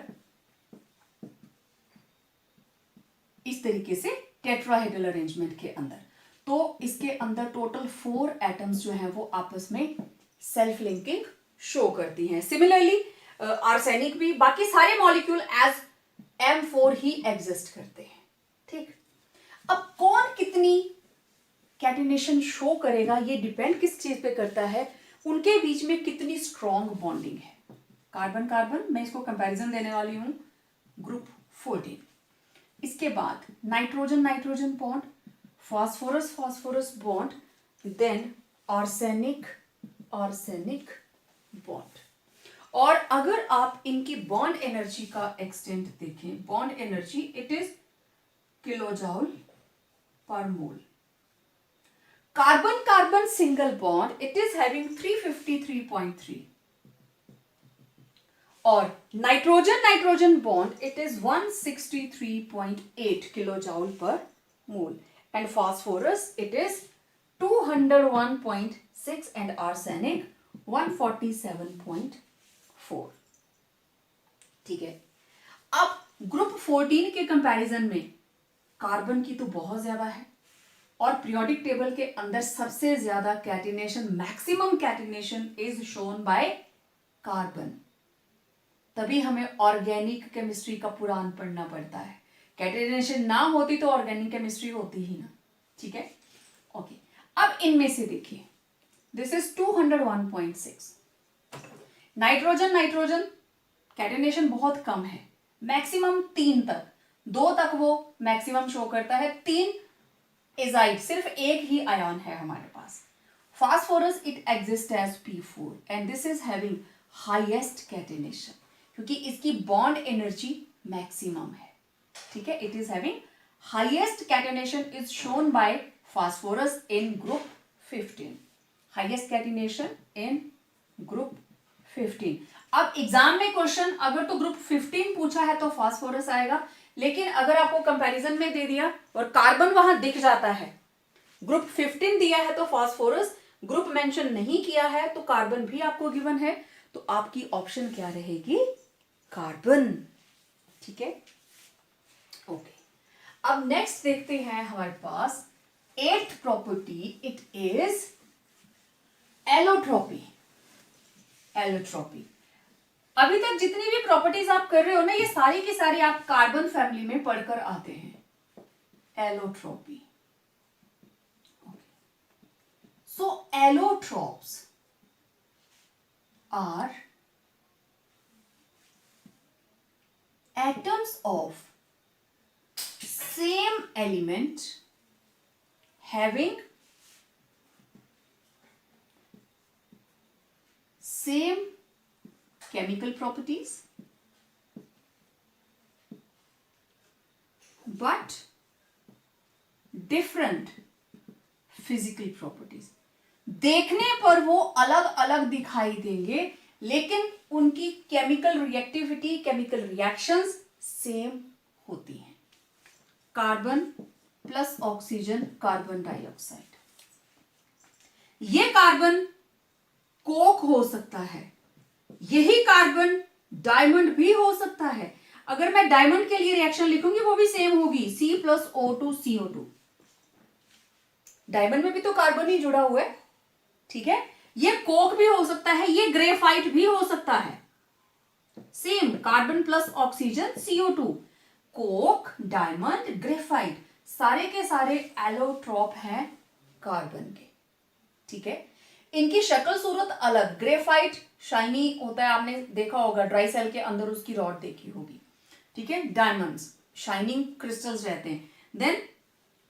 इस तरीके से टेट्राहेड्रल अरेंजमेंट के अंदर, तो इसके अंदर टोटल 4 एटम्स जो हैं वो आपस में सेल्फ लिंकिंग शो करती हैं। सिमिलरली आर्सेनिक भी, बाकी सारे मॉलिक्यूल एज M4 ही एग्जिस्ट करते हैं। ठीक, अब कौन कितनी कैटिनेशन शो करेगा ये डिपेंड किस चीज पे करता है? उनके बीच में कितनी स्ट्रॉन्ग बॉन्डिंग है। कार्बन कार्बन, मैं इसको कंपैरिजन देने वाली हूं, ग्रुप 14। इसके बाद nitrogen nitrogen bond, phosphorus phosphorus bond, then arsenic arsenic bond. और अगर आप इनकी बॉन्ड एनर्जी का एक्सटेंट देखें, bond energy it is kilojoule per mole. Carbon carbon single bond it is having 353.3, और nitrogen nitrogen bond it is 163.8 kilojoule per mole, and phosphorus it is 201.6 and arsenic 147.4। ठीक है, अब group 14 के comparison में carbon की तो बहुत ज्यादा है, और पीरियोडिक टेबल के अंदर सबसे ज्यादा catenation, maximum catenation is shown by carbon. तभी हमें ऑर्गेनिक केमिस्ट्री का पुराण पढ़ना पड़ता है। कैटिनेशन ना होती तो ऑर्गेनिक केमिस्ट्री होती ही ना। ठीक है, ओके। अब इनमें से देखिए, this is 201.6। Nitrogen nitrogen catenation बहुत कम है, मैक्सिमम 3 तक, 2 तक वो मैक्सिमम शो करता है। 3 एजाइड, सिर्फ एक ही आयन है हमारे पास। Phosphorus it exist as P4 and this is having highest catenation, क्योंकि इसकी बॉन्ड एनर्जी मैक्सिमम है। ठीक है, it is having highest catenation is shown by phosphorus in group 15, highest catenation in group 15। अब एग्जाम में क्वेश्चन अगर तो group 15 पूछा है तो फास्फोरस आएगा, लेकिन अगर आपको कंपैरिजन में दे दिया और कार्बन वहां दिख जाता है, ग्रुप 15 दिया है तो फास्फोरस, ग्रुप मेंशन नहीं किया है तो कार्बन भी आपको गिवन है, तो आपकी ऑप्शन क्या रहेगी? कार्बन। ठीक है, ओके। अब नेक्स्ट देखते हैं हमारे पास 8th property, it is allotropy. Allotropy, अभी तक जितनी भी प्रॉपर्टीज आप कर रहे हो ना, ये सारी की सारी आप कार्बन फैमिली में पढ़कर आते हैं। Allotropy. So allotropes are atoms of same element having same chemical properties but different physical properties। देखने पर वो अलग अलग दिखाई देंगे लेकिन उनकी chemical reactivity, chemical reactions same होती हैं। Carbon plus oxygen, carbon dioxide. ये कार्बन कोक हो सकता है, यही कार्बन डायमंड भी हो सकता है। अगर मैं डायमंड के लिए रिएक्शन लिखूंगी वो भी सेम होगी, C+O2CO2। डायमंड में भी तो कार्बन ही जुड़ा हुआ है, ठीक है। ये कोक भी हो सकता है, ये ग्रेफाइट भी हो सकता है। Same carbon plus oxygen CO2, Coke, diamond, graphite, सारे के सारे एलोट्रॉप हैं कार्बन के, ठीक है। इनकी शक्ल सूरत अलग। ग्रेफाइट शाइनी होता है, आपने देखा होगा, ड्राई सेल के अंदर उसकी रॉड देखी होगी, ठीक है। डायमंड्स शाइनिंग क्रिस्टल्स रहते हैं। देन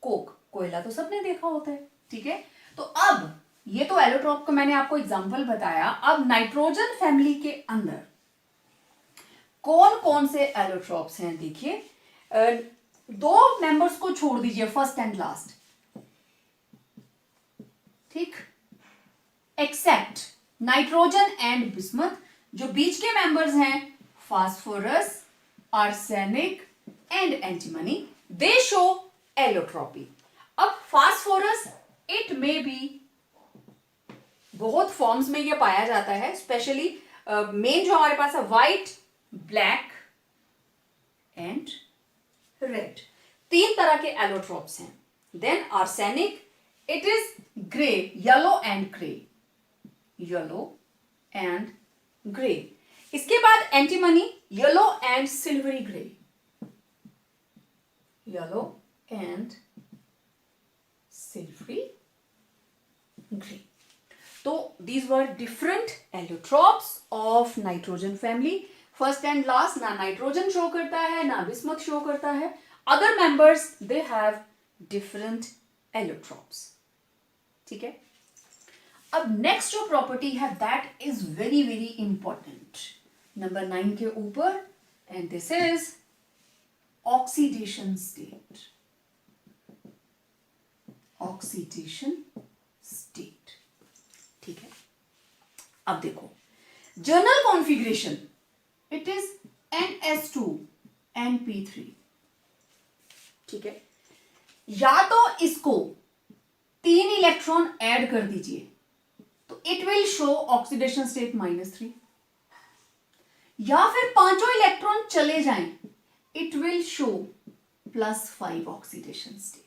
कोक, कोयला तो सबने देखा होता है, ठीक है। तो अब ये तो एलोट्रॉप का मैंने आपको एग्जांपल बताया। अब नाइट्रोजन फैमिली के अंदर कौन कौन से एलोट्रॉप्स हैं देखिए। दो मेंबर्स को छोड़ दीजिए, फर्स्ट एंड लास्ट, ठीक, एक्सेप्ट नाइट्रोजन एंड बिस्मथ। जो बीच के मेंबर्स हैं phosphorus, arsenic and antimony, they show allotropy. अब फास्फोरस इट में भी बहुत फॉर्म्स में ये पाया जाता है, स्पेशली मेन जो हमारे पास है व्हाइट, ब्लैक एंड रेड, तीन तरह के एलोट्रॉप्स हैं। Then arsenic, it is grey, yellow and grey, yellow and grey. इसके बाद antimony, yellow and silvery grey, yellow and silvery grey. तो these were different allotropes of nitrogen family। First and last ना nitrogen show करता है ना bismuth show करता है। Other members they have different allotropes, ठीक है। अब नेक्स्ट जो प्रॉपर्टी है that is very very important, number 9 के ऊपर, and this is oxidation state. Oxidation state, ठीक है। अब देखो journal configuration, it is NS2NP3, ठीक है। या तो इसको 3 इलेक्ट्रॉन ऐड कर दीजिए तो it will show oxidation state -3, या फिर पांचों इलेक्ट्रॉन चले जाएं, it will show +5 oxidation state.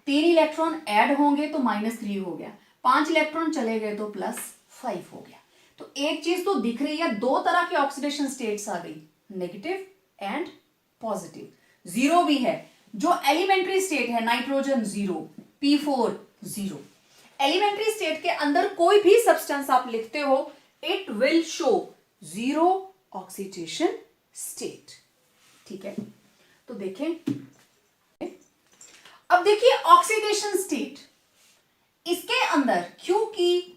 3 electron add होंगे तो -3 हो गया, 5 इलेक्ट्रॉन चले गए तो +5 हो गया। तो एक चीज तो दिख रही है, दो तरह के ऑक्सीडेशन स्टेट्स आ गई, नेगेटिव एंड पॉजिटिव। जीरो भी है, जो एलिमेंट्री स्टेट है नाइट्रोजन 0, P4 0। एलिमेंट्री स्टेट के अंदर कोई भी सब्सटेंस आप लिखते हो, it will show 0 oxidation state, ठीक है। तो देखें, अब देखिए ऑक्सीडेशन स्टेट, इसके अंदर क्योंकि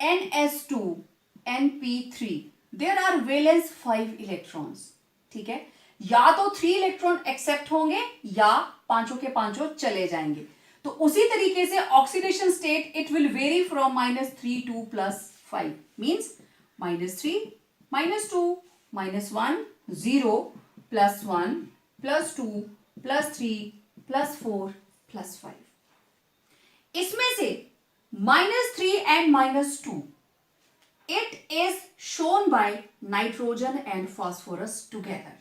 NS2NP3 there are valence 5 electrons, ठीक है। या तो 3 इलेक्ट्रॉन एक्सेप्ट होंगे या पांचों के पांचों चले जाएंगे। तो उसी तरीके से oxidation state it will very from -3 to +5, means -3 -2 -1 0 +1 +2 +3 +4 +5। इसमें से -3 and -2 it is shown by nitrogen and phosphorus together।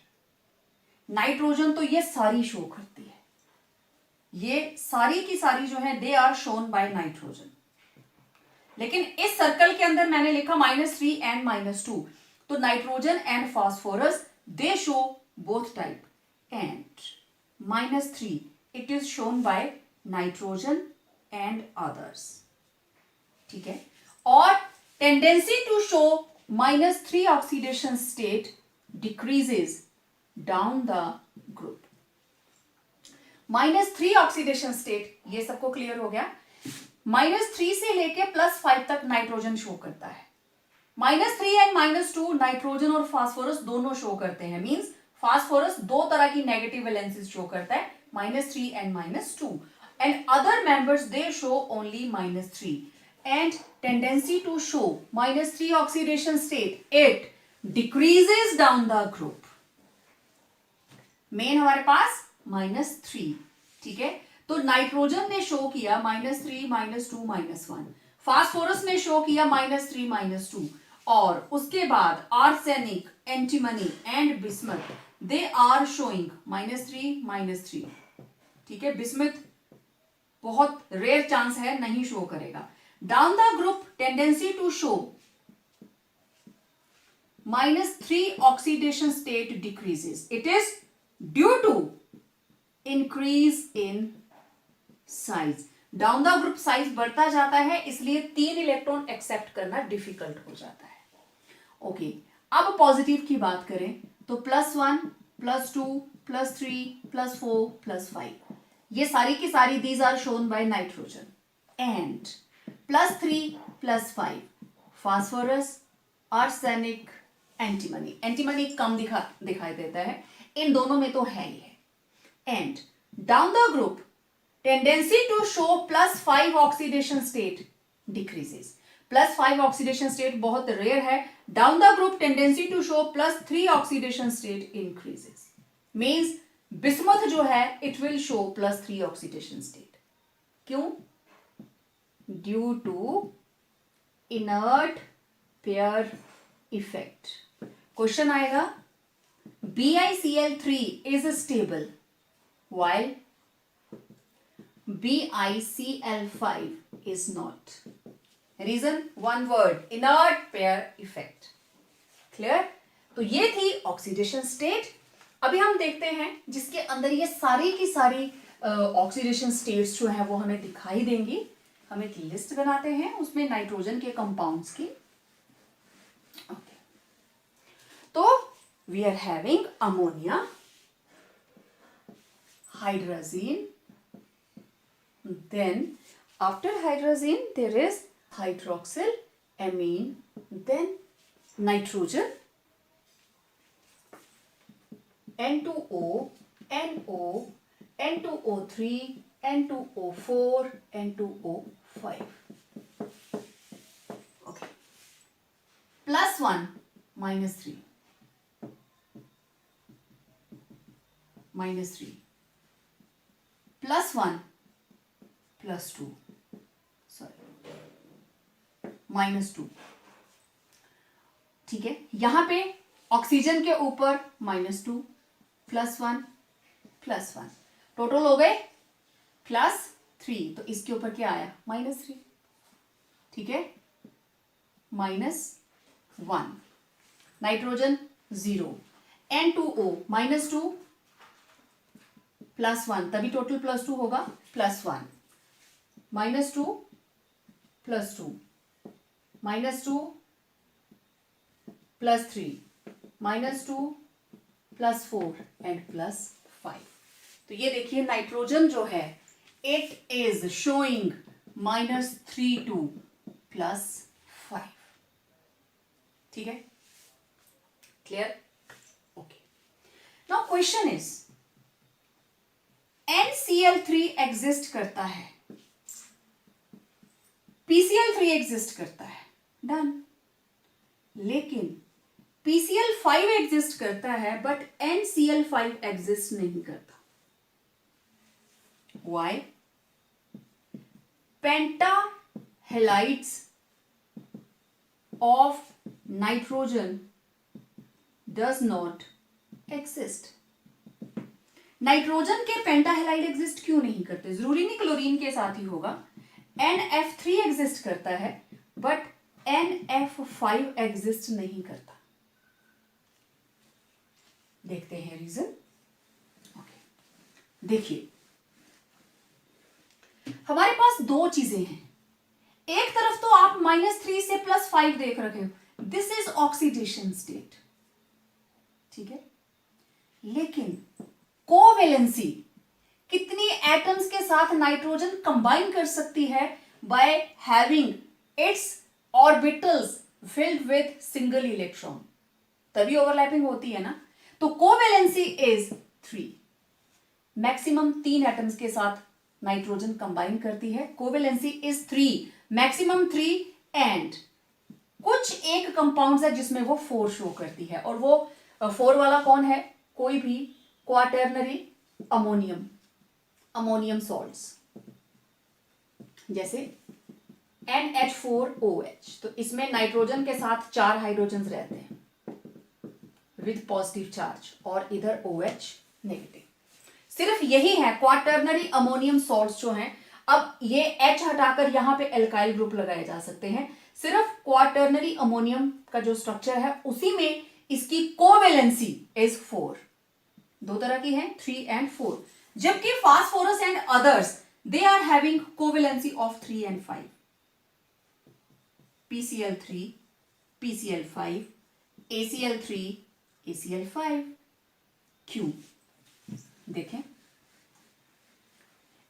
Nitrogen तो ये सारी शो करती है, ये सारी की सारी जो है they are shown by nitrogen. लेकिन इस सर्कल के अंदर मैंने लिखा -3 एंड -2, तो nitrogen and phosphorus they show both type, and -3 it is shown by nitrogen and others, ठीक है। और tendency to show -3 oxidation state decreases down the group. -3 oxidation state, ये सबको क्लियर हो गया। -3 से लेके +5 तक नाइट्रोजन शो करता है। -3 एंड -2 नाइट्रोजन और फास्फोरस दोनों शो करते हैं, मींस फास्फोरस दो तरह की नेगेटिव वैलेंसीज शो करता है, -3 and -2, and other members they show only -3, and tendency to show -3 oxidation state, it decreases down the group. मेन हमारे पास -3, ठीक है। तो नाइट्रोजन ने शो किया -3, -2, -1, फास्फोरस ने शो किया -3, -2, और उसके बाद arsenic, antimony and bismuth they are showing -3, -3, ठीक है। बिस्मथ बहुत रेयर चांस है, नहीं शो करेगा। Down the group tendency to show -3 oxidation state decreases, it is due to increase in size. Down the group size बढ़ता जाता है, इसलिए 3 इलेक्ट्रॉन एक्सेप्ट करना डिफिकल्ट हो जाता है। ओके, अब पॉजिटिव की बात करें तो +1, +2, +3, +4, +5, ये सारी की सारी these are shown by nitrogen, and +3, +5 phosphorus, arsenic, antimony. Antimony कम दिखाई देता है, इन दोनों में तो है ही है। And down the group tendency to show +5 oxidation state decreases. +5 oxidation state बहुत रेयर है। Down the group tendency to show +3 oxidation state increases, means bismuth जो है it will show +3 oxidation state. क्यों? Due to inert pair effect. Question आएगा, BiCl3 is stable while BiCl5 is not. Reason, one word, inert pair effect. Clear? तो ये थी oxidation state. अभी हम देखते हैं जिसके अंदर ये सारी की सारी ऑक्सीडेशन स्टेट्स जो है वो हमें दिखाई देंगी। हम एक लिस्ट बनाते हैं उसमें नाइट्रोजन के कंपाउंड्स की। Okay. तो we are having ammonia, hydrazine, then after hydrazine there is hydroxyl, amine, then nitrogen, N2O, NO, N2O3, N2O4, N2O5. Okay. +1, -3. -3, +1, +2, sorry -2, ठीक है। यहां पे ऑक्सीजन के ऊपर -2, +1, +1, टोटल हो गए +3, तो इसके ऊपर क्या आया? -3, ठीक है। -1, नाइट्रोजन 0, N2O -2, +1, तभी टोटल +2 होगा, +1, -2, +2, -2, +3, -2, +4 एंड +5। तो ये देखिए नाइट्रोजन जो है इट इज शोइंग -3 to +5, ठीक है। Clear? Okay, now question is NCl3 exist करता है, PCl3 एग्जिस्ट करता है, डन। लेकिन PCl5 एग्जिस्ट करता है बट NCl5 एग्जिस्ट नहीं करता। Why? Pentahalides of nitrogen does not exist. Nitrogen के पेंटाहेलाइड एग्जिस्ट क्यों नहीं करते? जरूरी नहीं क्लोरीन के साथ ही होगा। NF3 एग्जिस्ट करता है बट NF5 एग्जिस्ट नहीं करता। देखते हैं रीजन। ओके, देखिए हमारे पास दो चीजें हैं। एक तरफ तो आप -3 से +5 देख रखे हो, दिस इज ऑक्सीडेशन स्टेट, ठीक है। लेकिन कोवेलेंसी कितनी एटम्स के साथ नाइट्रोजन कंबाइन कर सकती है by having its orbitals filled with single electron, तभी ओवरलैपिंग होती है ना। तो कोवेलेंसी इज 3, मैक्सिमम 3 एटम्स के साथ नाइट्रोजन कंबाइन करती है। कोवेलेंसी इज 3, मैक्सिमम 3, एंड कुछ एक कंपाउंड्स है जिसमें वो 4 शो करती है, और वो 4 वाला कौन है? कोई भी क्वाटर्नरी अमोनियम सॉल्ट्स, जैसे NH4OH। तो इसमें नाइट्रोजन के साथ 4 हाइड्रोजन रहते हैं विद पॉजिटिव चार्ज, और इधर OH नेगेटिव। सिर्फ यही है क्वाटर्नरी अमोनियम सॉल्ट्स जो हैं। अब ये H हटाकर यहां पे एल्काइल ग्रुप लगाए जा सकते हैं। सिर्फ क्वाटर्नरी अमोनियम का जो स्ट्रक्चर है उसी में इसकी कोवेलेंसी इज 4। दो तरह की है, 3 and 4, जबकि phosphorus and others they are having covalency of 3 and 5। PCl3, PCl5, ACl3, ACl5। क्यों? देखें,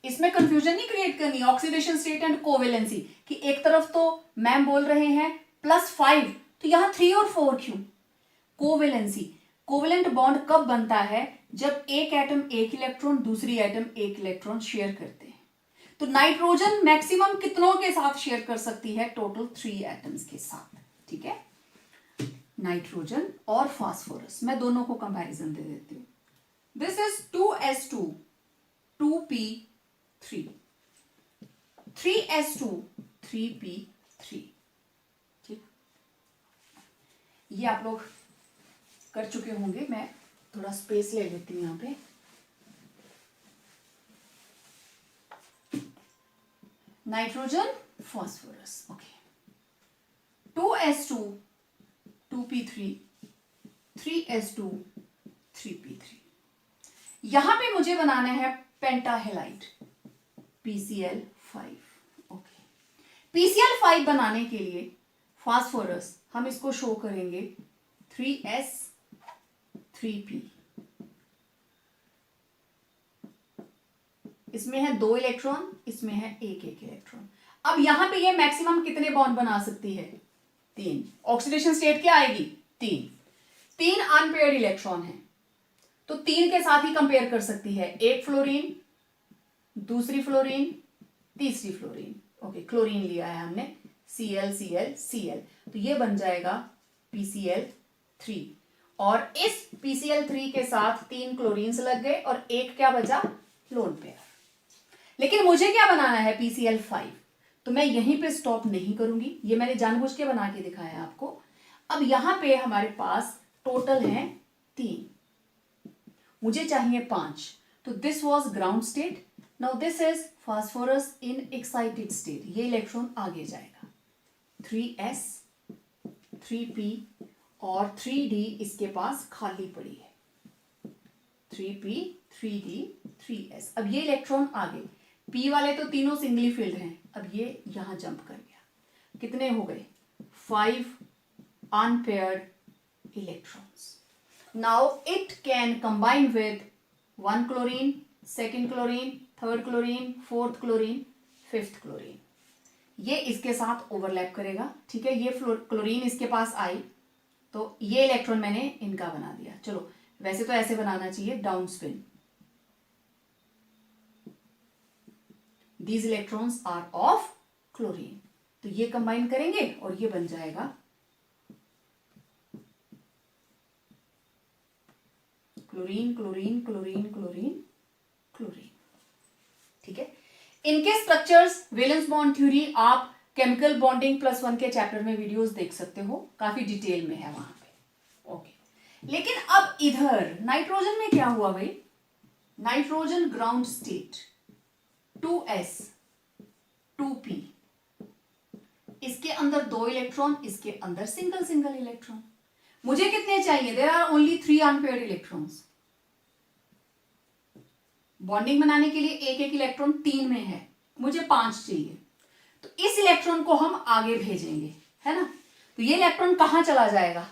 इसमें कंफ्यूजन नहीं क्रिएट करनी, ऑक्सीडेशन स्टेट एंड कोवेलेंसी, कि एक तरफ तो मैम बोल रहे हैं +5, तो यहां 3 और 4 क्यों? कोवेलेंसी, कोवेलेंट बॉन्ड कब बनता है? जब एक एटम एक इलेक्ट्रॉन, दूसरी एटम एक इलेक्ट्रॉन शेयर करते हैं। तो नाइट्रोजन मैक्सिमम कितनों के साथ शेयर कर सकती है? टोटल 3 एटम्स के साथ, ठीक है। नाइट्रोजन और फास्फोरस, मैं दोनों को कंपैरिजन दे देती हूं। This is 2s2 2p3, 3s2 3p3, ठीक। ये आप लोग कर चुके होंगे, मैं थोड़ा स्पेस ले लेती हूं यहां पे। Nitrogen, phosphorus, okay. 2s2 2p3, 3s2 3p3। यहां पे मुझे बनाना है पेंटाहेलाइड PCl5, ओके। PCl5 बनाने के लिए फास्फोरस हम इसको शो करेंगे 3s 3p। इसमें है 2 इलेक्ट्रॉन, इसमें है एक इलेक्ट्रॉन। अब यहां पे ये मैक्सिमम कितने बॉन्ड बना सकती है? 3। ऑक्सीडेशन स्टेट क्या आएगी? 3 अनपेयर्ड इलेक्ट्रॉन है, तो 3 के साथ ही कंपेयर कर सकती है। एक फ्लोरीन, दूसरी फ्लोरीन, तीसरी फ्लोरीन, ओके। क्लोरीन लिया है हमने, Cl Cl Cl, तो ये बन जाएगा PCl3, और इस PCl3 के साथ 3 क्लोरीन्स लग गए और एक क्या बचा? Lone pair. लेकिन मुझे क्या बनाना है? PCl5, तो मैं यहीं पे स्टॉप नहीं करूंगी, ये मैंने जानबूझ के बना के दिखाया आपको। अब यहां पे हमारे पास टोटल है 3, मुझे चाहिए 5, तो this was ground state. Now this is phosphorus in excited state, ये इलेक्ट्रॉन आगे जाएगा। 3s 3p और 3d इसके पास खाली पड़ी है, 3p 3d 3s। अब ये इलेक्ट्रॉन आगे, p वाले तो तीनों सिंगली फिल्ड हैं, अब ये यहां जंप कर गया। कितने हो गए? 5 unpaired electrons. Now it can combine with 1 chlorine, 2nd chlorine, 3rd chlorine, 4th chlorine, 5th chlorine। ये इसके साथ ओवरलैप करेगा, ठीक है। ये क्लोरीन इसके पास आई, तो ये इलेक्ट्रॉन मैंने इनका बना दिया। चलो, वैसे तो ऐसे बनाना चाहिए, down spin. These electrons are of chlorine, तो ये कंबाइन करेंगे और ये बन जाएगा chlorine chlorine chlorine chlorine chlorine, ठीक है। इनके स्ट्रक्चर्स, वैलेंस बॉन्ड थ्योरी आप केमिकल बॉन्डिंग +1 के चैप्टर में वीडियोस देख सकते हो, काफी डिटेल में है वहां पे, ओके। लेकिन अब इधर नाइट्रोजन में क्या हुआ भाई? Nitrogen ground state 2s 2p, इसके अंदर 2 इलेक्ट्रॉन, इसके अंदर सिंगल सिंगल इलेक्ट्रॉन। मुझे कितने चाहिए? There are only 3 unpaired electrons. Bonding बनाने के लिए एक एक इलेक्ट्रॉन 3 में है, मुझे 5 चाहिए। तो इस इलेक्ट्रॉन को हम आगे भेजेंगे, है ना। तो ये इलेक्ट्रॉन कहां चला जाएगा?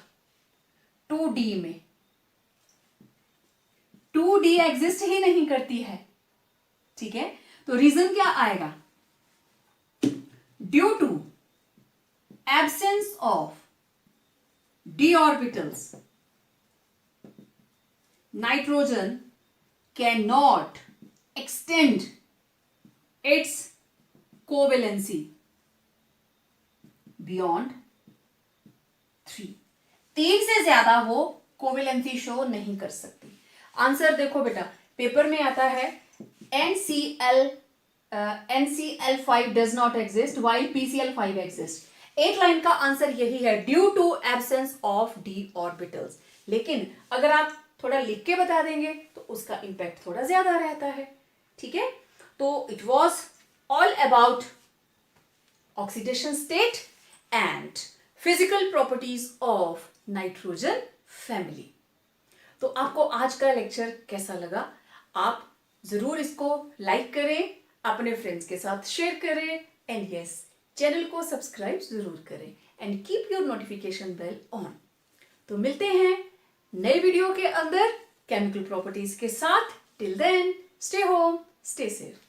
2d में। 2d एग्जिस्ट ही नहीं करती है, ठीक है। तो रीजन क्या आएगा? Due to absence of d orbitals, nitrogen cannot extend its covalency beyond 3। 3 से ज्यादा वो कोवेलेंसी शो नहीं कर सकती। आंसर देखो बेटा, पेपर में आता है NCl5 does not exist while PCl5 exists। एक लाइन का आंसर यही है, due to absence of D orbitals. लेकिन अगर आप थोड़ा लिख के बता देंगे तो उसका इंपैक्ट थोड़ा ज्यादा रहता है, ठीक है। तो it was all about oxidation state and physical properties of nitrogen family. तो आपको आज का लेक्चर कैसा लगा? आप जरूर इसको लाइक करें, अपने फ्रेंड्स के साथ शेयर करें, एंड यस, चैनल को सब्सक्राइब जरूर करें and keep your notification bell on. तो मिलते हैं नए वीडियो के अंदर केमिकल प्रॉपर्टीज के साथ। Till then, stay home, stay safe.